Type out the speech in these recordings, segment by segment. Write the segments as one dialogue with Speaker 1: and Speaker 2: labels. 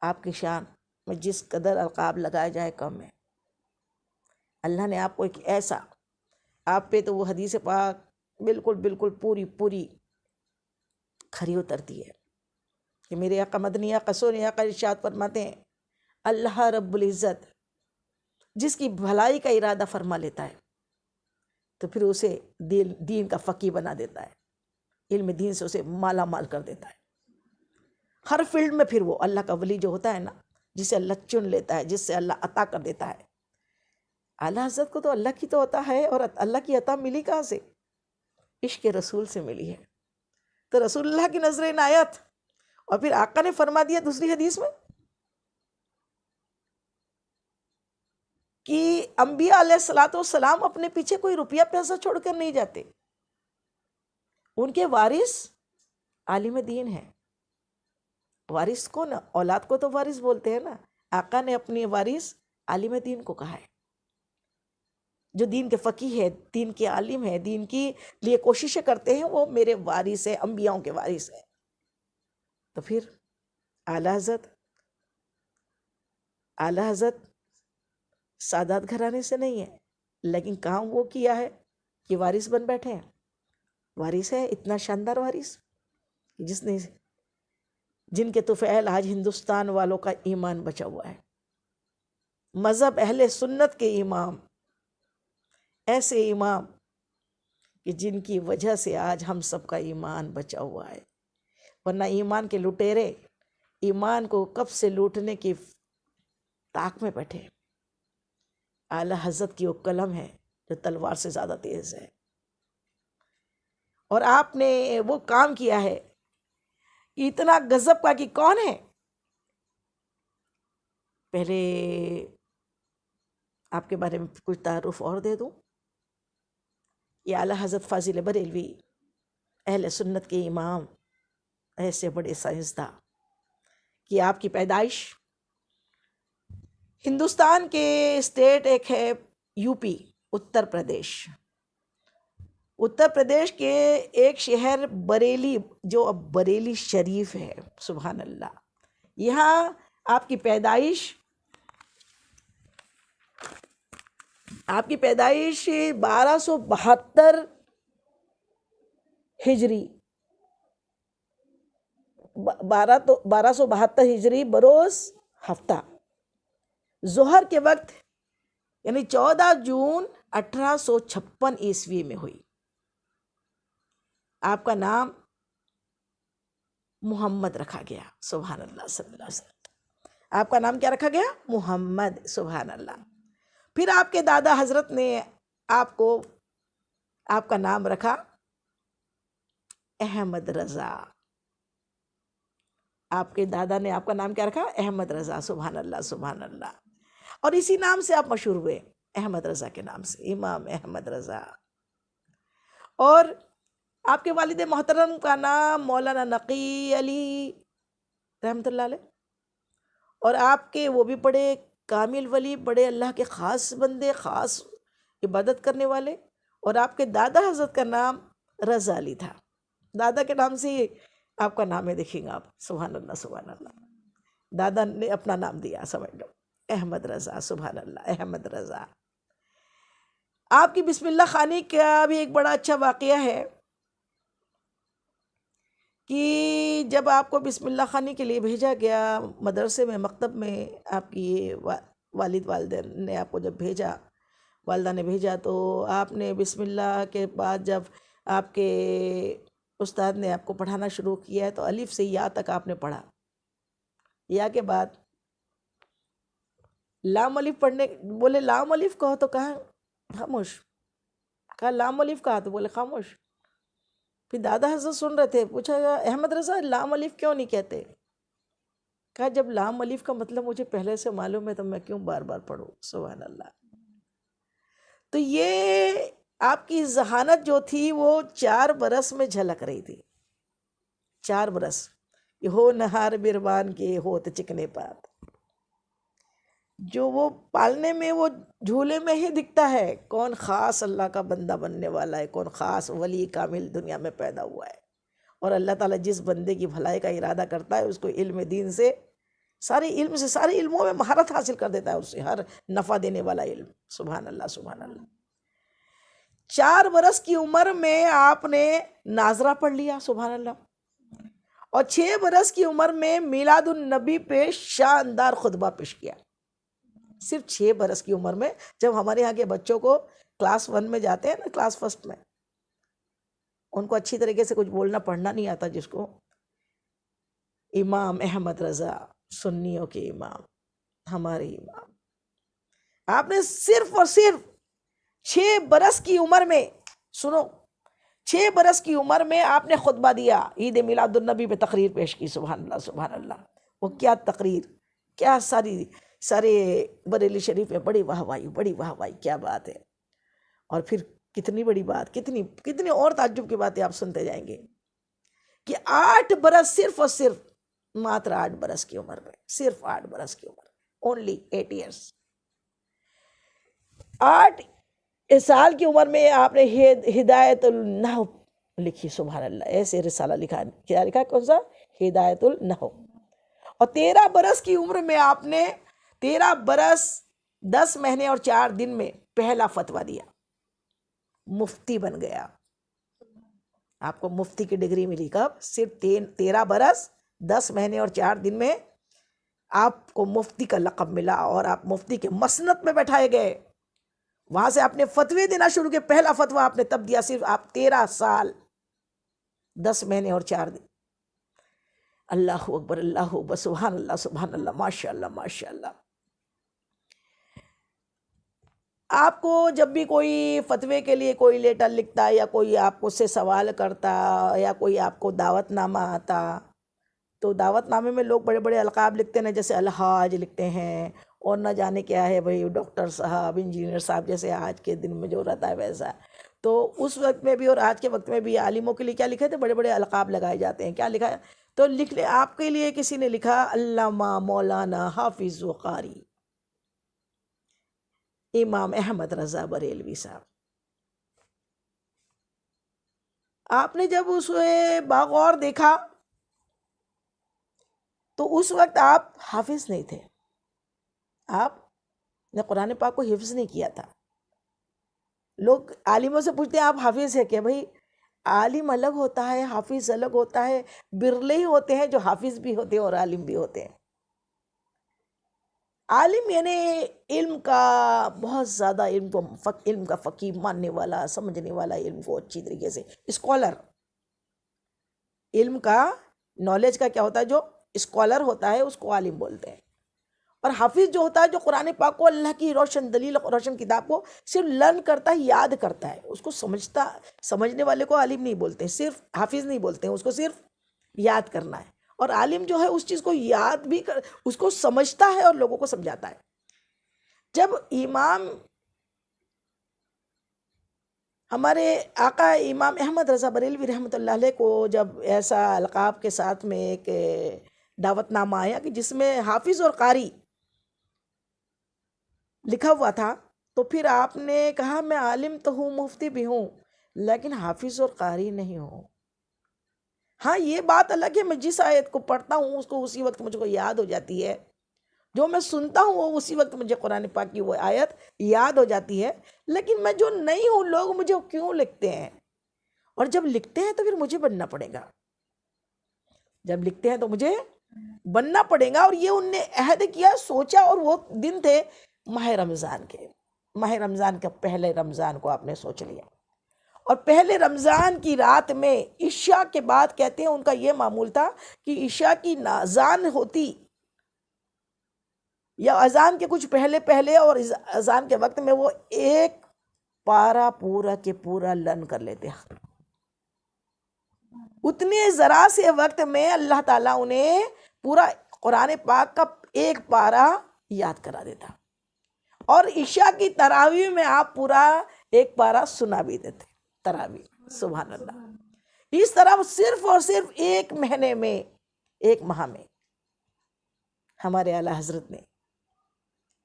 Speaker 1: آپ کی شان میں جس قدر القاب لگائے جائے کم ہے۔ اللہ نے آپ کو ایک ایسا، آپ پہ تو وہ حدیث پاک بالکل بالکل پوری پوری کھری اترتی ہے کہ میرے آقا مدنی آقا سونے آقا ارشاد فرماتے ہیں اللہ رب العزت جس کی بھلائی کا ارادہ فرما لیتا ہے تو پھر اسے دین کا فقیہ بنا دیتا ہے، علم دین سے اسے مالا مال کر دیتا ہے ہر فیلڈ میں۔ پھر وہ اللہ کا ولی جو ہوتا ہے نا، جسے اللہ چن لیتا ہے، جس سے اللہ عطا کر دیتا ہے۔ اعلیٰ حضرت کو تو اللہ کی تو عطا ہے، اور اللہ کی عطا ملی کہاں سے؟ عشق رسول سے ملی ہے۔ تو رسول اللہ کی نظر عنایت، اور پھر آقا نے فرما دیا دوسری حدیث میں کہ انبیاء علیہ الصلوۃ والسلام اپنے پیچھے کوئی روپیہ پیسہ چھوڑ کر نہیں جاتے، ان کے وارث عالم دین ہے۔ وارث کو نا، اولاد کو تو وارث بولتے ہیں نا، آقا نے اپنی وارث عالم دین کو کہا ہے، جو دین کے فقیہ ہے، دین کے عالم ہے، دین کی لیے کوششیں کرتے ہیں، وہ میرے وارث ہیں، انبیاءوں کے وارث ہیں۔ تو پھر اعلیٰ حضرت سادات گھرانے سے نہیں ہے، لیکن کام وہ کیا ہے کہ وارث بن بیٹھے ہیں۔ وارث ہے اتنا شاندار وارث جن کے طفیل آج ہندوستان والوں کا ایمان بچا ہوا ہے، مذہب اہل سنت کے امام، ایسے امام کہ جن کی وجہ سے آج ہم سب کا ایمان بچا ہوا ہے، ورنہ ایمان کے لٹیرے ایمان کو کب سے لوٹنے کی طاق میں بیٹھے۔ اعلیٰ حضرت کی وہ قلم ہے جو تلوار سے زیادہ تیز ہے، اور آپ نے وہ کام کیا ہے کہ اتنا غضب کا کہ کون ہے۔ پہلے آپ کے بارے میں کچھ تعارف اور دے دوں۔ یہ اعلیٰ حضرت فاضل بریلوی، اہل سنت کے امام، ایسے بڑے سائنسداں کہ آپ کی پیدائش ہندوستان کے اسٹیٹ ایک ہے یو پی، اتر پردیش۔ اتر پردیش کے ایک شہر بریلی، جو اب بریلی شریف ہے، سبحان اللہ، یہاں آپ کی پیدائش 1272 ہجری 1272 ہجری بروز ہفتہ ظہر کے وقت، یعنی 14 جون 1856 عیسوی میں ہوئی۔ آپ کا نام محمد رکھا گیا، سبحان اللہ، صلی اللہ علیہ وسلم۔ آپ کا نام کیا رکھا گیا؟ محمد، سبحان اللہ۔ پھر آپ کے دادا حضرت نے آپ کا نام رکھا احمد رضا۔ آپ کے دادا نے آپ کا نام کیا رکھا؟ احمد رضا، سبحان اللہ، سبحان اللہ۔ اور اسی نام سے آپ مشہور ہوئے، احمد رضا کے نام سے، امام احمد رضا۔ اور آپ کے والد محترم کا نام مولانا نقی علی رحمۃ اللہ علیہ، اور آپ کے وہ بھی بڑے کامل ولی، بڑے اللہ کے خاص بندے، خاص عبادت کرنے والے۔ اور آپ کے دادا حضرت کا نام رضا علی تھا، دادا کے نام سے ہی آپ کا نام ہے، دیکھیں گے آپ، سبحان اللہ، سبحان اللہ۔ دادا نے اپنا نام دیا، سمجھ لو، احمد رضا، سبحان اللہ، احمد رضا۔ آپ کی بسم اللہ خوانی کا بھی ایک بڑا اچھا واقعہ ہے کہ جب آپ کو بسم اللہ خوانی کے لیے بھیجا گیا مدرسے میں، مکتب میں، آپ کی والدہ نے آپ کو جب بھیجا، والدہ نے بھیجا، تو آپ نے بسم اللہ کے بعد جب آپ کے استاد نے آپ کو پڑھانا شروع کیا ہے تو الف سے یا تک آپ نے پڑھا۔ یا کے بعد لام الف پڑھنے، بولے لام الف کہو تو کہا خاموش، کہا لام الف کہا تو بولے خاموش۔ پھر دادا حضرت سن رہے تھے، پوچھا گیا احمد رضا لام الف کیوں نہیں کہتے؟ کہا جب لام الف کا مطلب مجھے پہلے سے معلوم ہے تو میں کیوں بار بار پڑھوں، سبحان اللہ۔ تو یہ آپ کی ذہانت جو تھی وہ 4 برس میں جھلک رہی تھی، 4 برس، کہ ہو نہار بیروان کے ہوت چکنے پات، جو وہ پالنے میں، وہ جھولے میں ہی دکھتا ہے کون خاص اللہ کا بندہ بننے والا ہے، کون خاص ولی کامل دنیا میں پیدا ہوا ہے۔ اور اللہ تعالیٰ جس بندے کی بھلائی کا ارادہ کرتا ہے اس کو علم دین سے سارے علم سے، سارے علموں میں مہارت حاصل کر دیتا ہے اس سے، ہر نفع دینے والا علم. سبحان اللہ سبحان اللہ. 4 برس کی عمر میں آپ نے ناظرہ پڑھ لیا، سبحان اللہ. اور 6 برس کی عمر میں میلاد النبی پہ شاندار خطبہ پیش کیا. صرف 6 برس کی عمر میں. جب ہمارے یہاں کے بچوں کو کلاس 1 میں جاتے ہیں نا، کلاس 1 میں، ان کو اچھی طریقے سے کچھ بولنا پڑھنا نہیں آتا، جس کو امام احمد رضا سنیوں کے امام، ہمارے امام، آپ نے صرف اور صرف 6 برس کی عمر میں، سنو، 6 برس کی عمر میں آپ نے خطبہ دیا، عید میلاد النبی پہ تقریر پیش کی. سبحان اللہ سبحان اللہ. وہ کیا تقریر، کیا سارے بریلی شریف میں بڑی واہ واہی، بڑی واہ واہی، کیا بات ہے. اور پھر کتنی بڑی بات، کتنی اور تعجب کی باتیں آپ سنتے جائیں گے کہ 8 برس، صرف اور صرف ماتر 8 برس کی عمر میں، صرف 8 برس کی عمر، اونلی 8 ایئرس. 8 سال کی عمر میں آپ نے ہدایت النحو لکھی. سبحان اللہ. ایسے رسالہ لکھا ہے. کیا لکھا ہے؟ کون سا؟ ہدایت النحو. اور 13 برس کی عمر میں آپ نے 13 برس 10 مہینے اور 4 دن میں پہلا فتویٰ دیا، مفتی بن گیا. آپ کو مفتی کی ڈگری ملی کب؟ صرف 13 برس 10 مہینے اور 4 دن میں آپ کو مفتی کا لقب ملا، اور آپ مفتی کے مسند میں بیٹھائے گئے. وہاں سے آپ نے فتوے دینا شروع کیے. پہلا فتویٰ آپ نے تب دیا، صرف آپ 13 سال 10 مہینے اور 4 دن. اللہ اکبر اللہ اکبر. سبحان اللہ سبحان اللہ. ماشاء اللہ ماشاء اللہ. آپ کو جب بھی کوئی فتوے کے لیے کوئی لیٹر لکھتا، یا کوئی آپ کو سے سوال کرتا، یا کوئی آپ کو دعوت نامہ آتا، تو دعوت نامے میں لوگ بڑے بڑے القاب لکھتے ہیں، جیسے الحاج لکھتے ہیں، اور نہ جانے کیا ہے بھائی، ڈاکٹر صاحب، انجینئر صاحب، جیسے آج کے دن میں جو رہتا ہے ویسا. تو اس وقت میں بھی اور آج کے وقت میں بھی عالموں کے لیے کیا لکھے تھے؟ بڑے بڑے القاب لگائے جاتے ہیں. کیا لکھا ہے؟ تو لکھ لے. آپ کے لیے کسی نے لکھا علامہ مولانا حافظ و قاری امام احمد رضا بریلوی صاحب. آپ نے جب اس باغور دیکھا تو اس وقت آپ حافظ نہیں تھے. آپ نے قرآن پاک کو حفظ نہیں کیا تھا. لوگ عالموں سے پوچھتے ہیں آپ حافظ ہے کیا؟ بھائی عالم الگ ہوتا ہے، حافظ الگ ہوتا ہے. برلے ہی ہوتے ہیں جو حافظ بھی ہوتے ہیں اور عالم بھی ہوتے ہیں. عالم یعنی علم کا بہت زیادہ، علم کا فقیہ ماننے والا، سمجھنے والا، علم کو اچھی طریقے سے، اسکالر. علم کا، نالج کا کیا ہوتا ہے؟ جو اسکالر ہوتا ہے اس کو عالم بولتے ہیں. اور حافظ جو ہوتا ہے جو قرآن پاک کو، اللہ کی روشن دلیل، روشن کتاب کو صرف لرن کرتا ہے، یاد کرتا ہے، اس کو سمجھنے والے کو عالم نہیں بولتے، صرف حافظ نہیں بولتے ہیں، اس کو صرف یاد کرنا ہے. اور عالم جو ہے اس چیز کو یاد بھی اس کو سمجھتا ہے اور لوگوں کو سمجھاتا ہے. جب امام ہمارے آقا امام احمد رضا بریلوی رحمۃ اللہ علیہ کو جب ایسا القاب کے ساتھ میں ایک دعوت نامہ آیا کہ جس میں حافظ اور قاری لکھا ہوا تھا، تو پھر آپ نے کہا میں عالم تو ہوں، مفتی بھی ہوں، لیکن حافظ اور قاری نہیں ہوں. ہاں یہ بات الگ ہے، میں جس آیت کو پڑھتا ہوں اس کو اسی وقت مجھ کو یاد ہو جاتی ہے، جو میں سنتا ہوں وہ اسی وقت مجھے قرآن پاک کی وہ آیت یاد ہو جاتی ہے. لیکن میں جو نہیں ہوں، لوگ مجھے کیوں لکھتے ہیں؟ اور جب لکھتے ہیں تو پھر مجھے بننا پڑے گا. جب لکھتے ہیں تو مجھے بننا پڑے گا. اور یہ ان نے عہد کیا، سوچا، اور وہ دن تھے ماہ رمضان کے. ماہ رمضان کا پہلے رمضان کو آپ نے سوچ لیا. اور پہلے رمضان کی رات میں عشاء کے بعد، کہتے ہیں ان کا یہ معمول تھا کہ عشاء کی اذان ہوتی یا اذان کے کچھ پہلے اور اذان کے وقت میں وہ ایک پارا پورا کے پورا لرن کر لیتے ہیں. اتنے ذرا سے وقت میں اللہ تعالیٰ انہیں پورا قرآن پاک کا ایک پارا یاد کرا دیتا. اور عشاء کی تراویح میں آپ پورا ایک پارا سنا بھی دیتے تراویح. سبحان اللہ. اس طرح صرف اور صرف ایک مہینے میں، ایک ماہ میں ہمارے اعلیٰ حضرت نے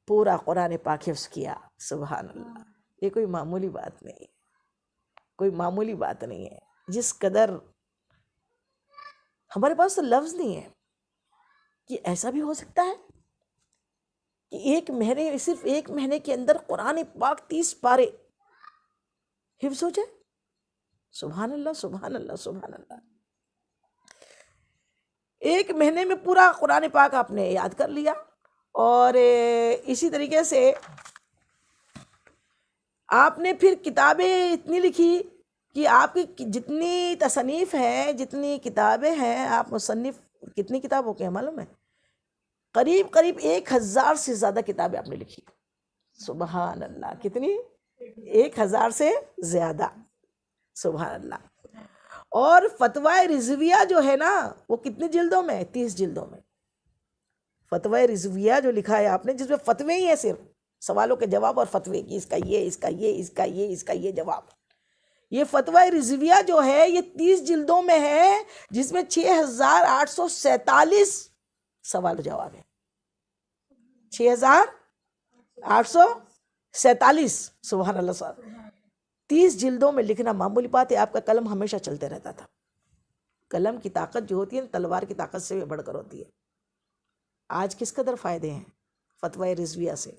Speaker 1: پورا قرآن پاک حفظ کیا. سبحان اللہ. یہ کوئی معمولی بات نہیں ہے، کوئی معمولی بات نہیں ہے. جس قدر ہمارے پاس تو لفظ نہیں ہے. کہ ایسا بھی ہو سکتا ہے کہ صرف ایک مہینے کے اندر قرآن پاک 30 پارے حفظ ہو جائے. سبحان اللہ سبحان اللہ سبحان اللہ. ایک مہینے میں پورا قرآن پاک آپ نے یاد کر لیا. اور اسی طریقے سے آپ نے پھر کتابیں اتنی لکھی کہ آپ کی جتنی تصنیف ہیں، جتنی کتابیں ہیں، آپ مصنف کتنی کتابوں کے ہیں معلوم ہے؟ قریب 1000 سے زیادہ کتابیں آپ نے لکھی. سبحان اللہ. کتنی؟ 1000 سے زیادہ. سبحان اللہ. اور فتویٰ رضویہ جو ہے نا وہ کتنی جلدوں میں؟ 30 جلدوں میں. فتویٰ رضویہ جو لکھا ہے آپ نے، جس میں فتوے ہی ہیں، صرف سوالوں کے جواب اور فتوے کی، اس کا یہ، اس کا یہ، اس کا یہ، اس کا یہ جواب. یہ فتویٰ رضویہ جو ہے یہ 30 جلدوں میں ہے، جس میں 6847 سوال و جواب ہے. 6847. سبحان اللہ. 30 جلدوں میں لکھنا معمولی بات ہے. آپ کا قلم ہمیشہ چلتے رہتا تھا. قلم کی طاقت جو ہوتی ہے تلوار کی طاقت سے بڑھ کر ہوتی ہے. آج کس قدر فائدے ہیں فتویٰ رضویہ سے.